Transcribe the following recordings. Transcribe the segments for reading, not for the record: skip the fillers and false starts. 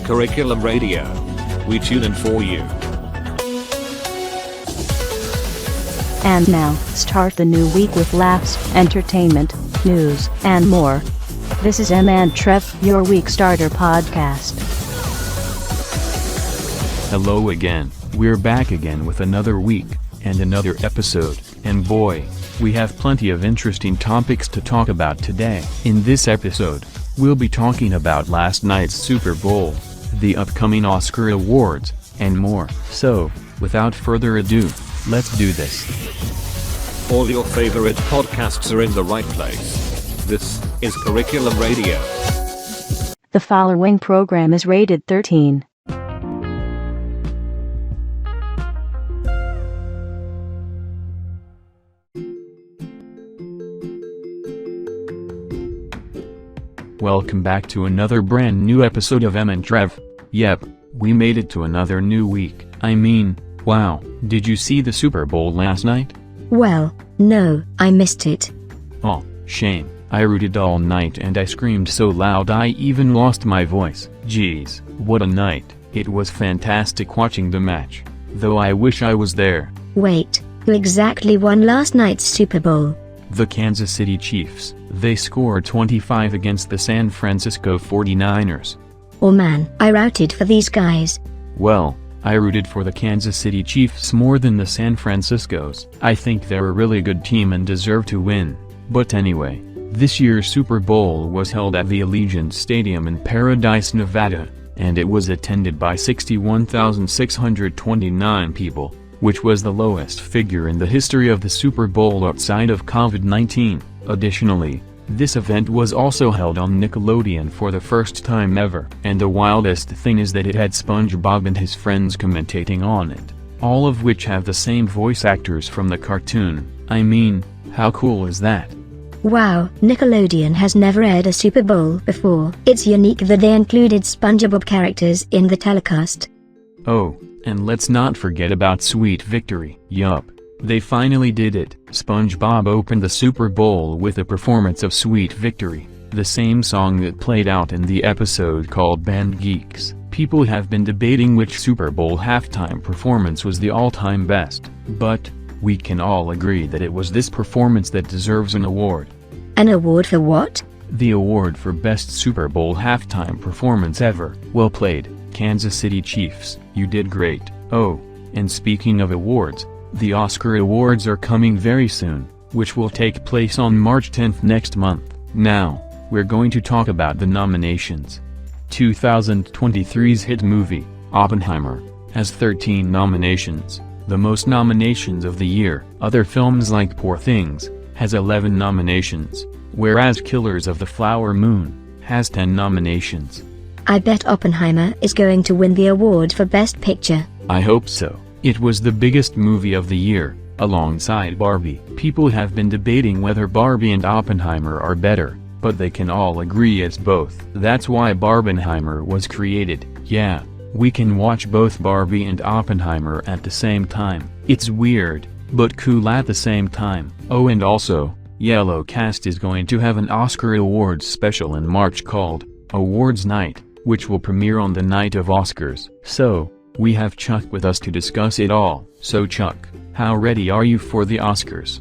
Curriculum Radio. We tune in for you. And now, start the new week with laughs, entertainment, news, and more. This is Em&Trev, your week starter podcast. Hello again, we're back again with another week, and another episode, and boy, we have plenty of interesting topics to talk about today. In this episode, we'll be talking about last night's Super Bowl, the upcoming Oscar awards, and more. So, without further ado, let's do this. All your favorite podcasts are in the right place. This is Curriculum Radio. The following program is rated 13. Welcome back to another brand new episode of Em&Trev. Yep, we made it to another new week. I mean, wow, did you see the Super Bowl last night? Well, no, I missed it. Oh, shame. I rooted all night and I screamed so loud I even lost my voice. Jeez, what a night. It was fantastic watching the match. Though I wish I was there. Wait, who exactly won last night's Super Bowl? The Kansas City Chiefs. They scored 25 against the San Francisco 49ers. Oh man, I rooted for these guys. Well, I rooted for the Kansas City Chiefs more than the San Franciscos. I think they're a really good team and deserve to win. But anyway, this year's Super Bowl was held at the Allegiant Stadium in Paradise, Nevada, and it was attended by 61,629 people, which was the lowest figure in the history of the Super Bowl outside of COVID-19. Additionally, this event was also held on Nickelodeon for the first time ever. And the wildest thing is that it had SpongeBob and his friends commentating on it, all of which have the same voice actors from the cartoon. I mean, how cool is that? Wow, Nickelodeon has never aired a Super Bowl before. It's unique that they included SpongeBob characters in the telecast. Oh, and let's not forget about Sweet Victory. Yup, they finally did it. SpongeBob opened the Super Bowl with a performance of Sweet Victory, the same song that played out in the episode called Band Geeks. People have been debating which Super Bowl halftime performance was the all-time best, but we can all agree that it was this performance that deserves an award. An award for what? The award for Best Super Bowl Halftime Performance Ever. Well played, Kansas City Chiefs, you did great. Oh, and speaking of awards, the Oscar Awards are coming very soon, which will take place on March 10th next month. Now, we're going to talk about the nominations. 2023's hit movie, Oppenheimer, has 13 nominations, the most nominations of the year. Other films like Poor Things, has 11 nominations, whereas Killers of the Flower Moon, has 10 nominations. I bet Oppenheimer is going to win the award for Best Picture. I hope so. It was the biggest movie of the year, alongside Barbie. People have been debating whether Barbie and Oppenheimer are better, but they can all agree it's both. That's why Barbenheimer was created. Yeah, we can watch both Barbie and Oppenheimer at the same time. It's weird, but cool at the same time. Oh, and also, YellowCast is going to have an Oscar Awards special in March called Awards Night, which will premiere on the night of Oscars. So, we have Chuck with us to discuss it all. So Chuck, how ready are you for the Oscars?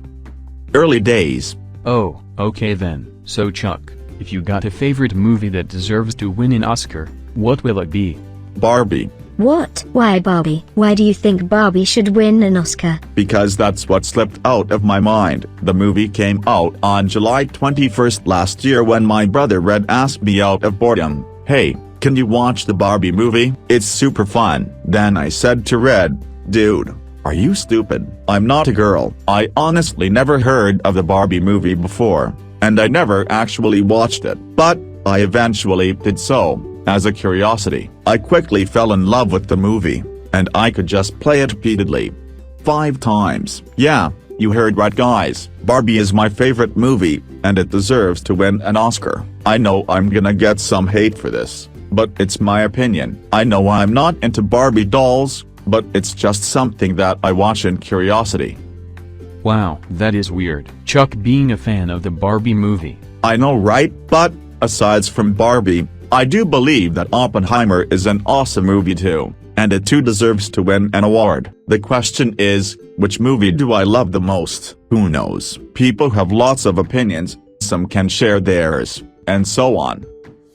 Early days. Oh, okay then. So Chuck, if you got a favorite movie that deserves to win an Oscar, what will it be? Barbie. What? Why Barbie? Why do you think Barbie should win an Oscar? Because that's what slipped out of my mind. The movie came out on July 21st last year when my brother Red asked me out of boredom, "Hey, can you watch the Barbie movie? It's super fun." Then I said to Red, "Dude, are you stupid? I'm not a girl." I honestly never heard of the Barbie movie before, and I never actually watched it. But I eventually did so, as a curiosity. I quickly fell in love with the movie, and I could just play it repeatedly. 5 times. Yeah, you heard right guys. Barbie is my favorite movie, and it deserves to win an Oscar. I know I'm gonna get some hate for this, but it's my opinion. I know I'm not into Barbie dolls, but it's just something that I watch in curiosity. Wow, that is weird. Chuck being a fan of the Barbie movie. I know right, but, aside from Barbie, I do believe that Oppenheimer is an awesome movie too, and it too deserves to win an award. The question is, which movie do I love the most? Who knows? People have lots of opinions, some can share theirs, and so on.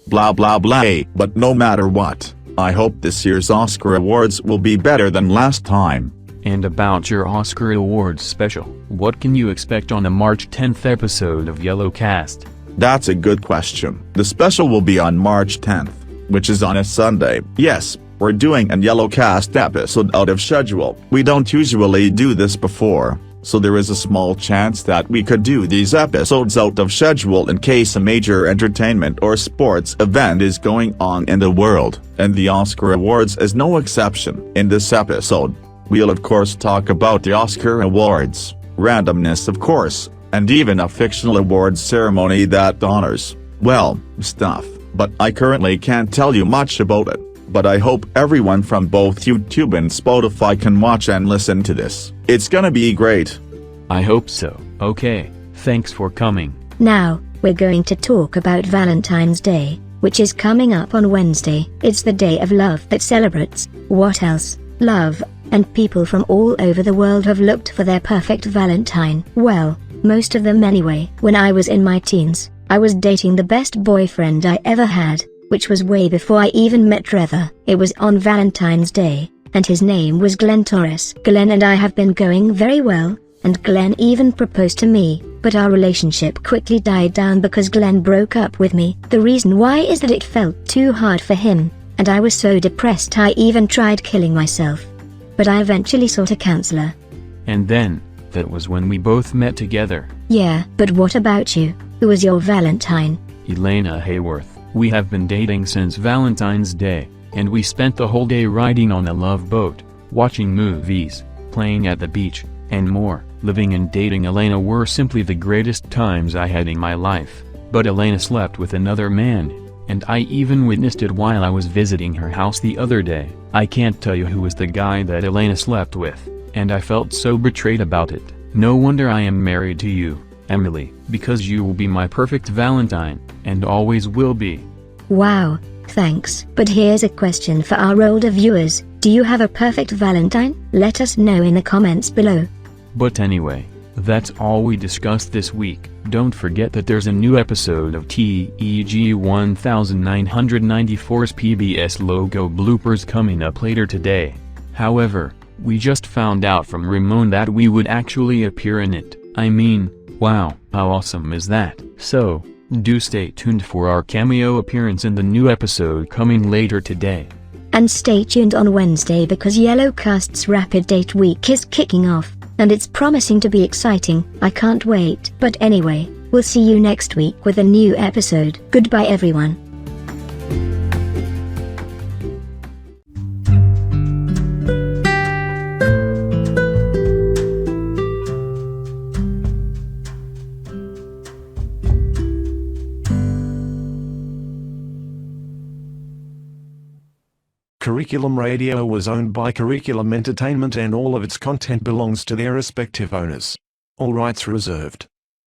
Blah blah blah. But no matter what, I hope this year's Oscar Awards will be better than last time. And about your Oscar Awards special, what can you expect on the March 10th episode of YellowCast? That's a good question. The special will be on March 10th, which is on a Sunday. Yes, we're doing an YellowCast episode out of schedule. We don't usually do this before, so there is a small chance that we could do these episodes out of schedule in case a major entertainment or sports event is going on in the world, and the Oscar Awards is no exception. In this episode, we'll of course talk about the Oscar Awards, randomness of course, and even a fictional awards ceremony that honors, well, stuff, but I currently can't tell you much about it. But I hope everyone from both YouTube and Spotify can watch and listen to this. It's gonna be great. I hope so. Okay, thanks for coming. Now, we're going to talk about Valentine's Day, which is coming up on Wednesday. It's the day of love that celebrates, what else, love, and people from all over the world have looked for their perfect Valentine. Well, most of them anyway. When I was in my teens, I was dating the best boyfriend I ever had, which was way before I even met Trevor. It was on Valentine's Day, and his name was Glenn Torres. Glenn and I have been going very well, and Glenn even proposed to me, but our relationship quickly died down because Glenn broke up with me. The reason why is that it felt too hard for him, and I was so depressed I even tried killing myself. But I eventually sought a counselor. And then, that was when we both met together. Yeah, but what about you? Who was your Valentine? Elena Hayworth. We have been dating since Valentine's Day, and we spent the whole day riding on a love boat, watching movies, playing at the beach, and more. Living and dating Elena were simply the greatest times I had in my life, but Elena slept with another man, and I even witnessed it while I was visiting her house the other day. I can't tell you who was the guy that Elena slept with, and I felt so betrayed about it. No wonder I am married to you, Emily, because you will be my perfect Valentine, and always will be. Wow, thanks. But here's a question for our older viewers. Do you have a perfect Valentine? Let us know in the comments below. But anyway, that's all we discussed this week. Don't forget that there's a new episode of TEG 1994's PBS logo bloopers coming up later today. However, we just found out from Ramon that we would actually appear in it. I mean, wow, how awesome is that? So, do stay tuned for our cameo appearance in the new episode coming later today. And stay tuned on Wednesday because YellowCast's Rapid Date Week is kicking off, and it's promising to be exciting. I can't wait. But anyway, we'll see you next week with a new episode. Goodbye everyone. Curriculum Radio was owned by Curriculum Entertainment and all of its content belongs to their respective owners. All rights reserved.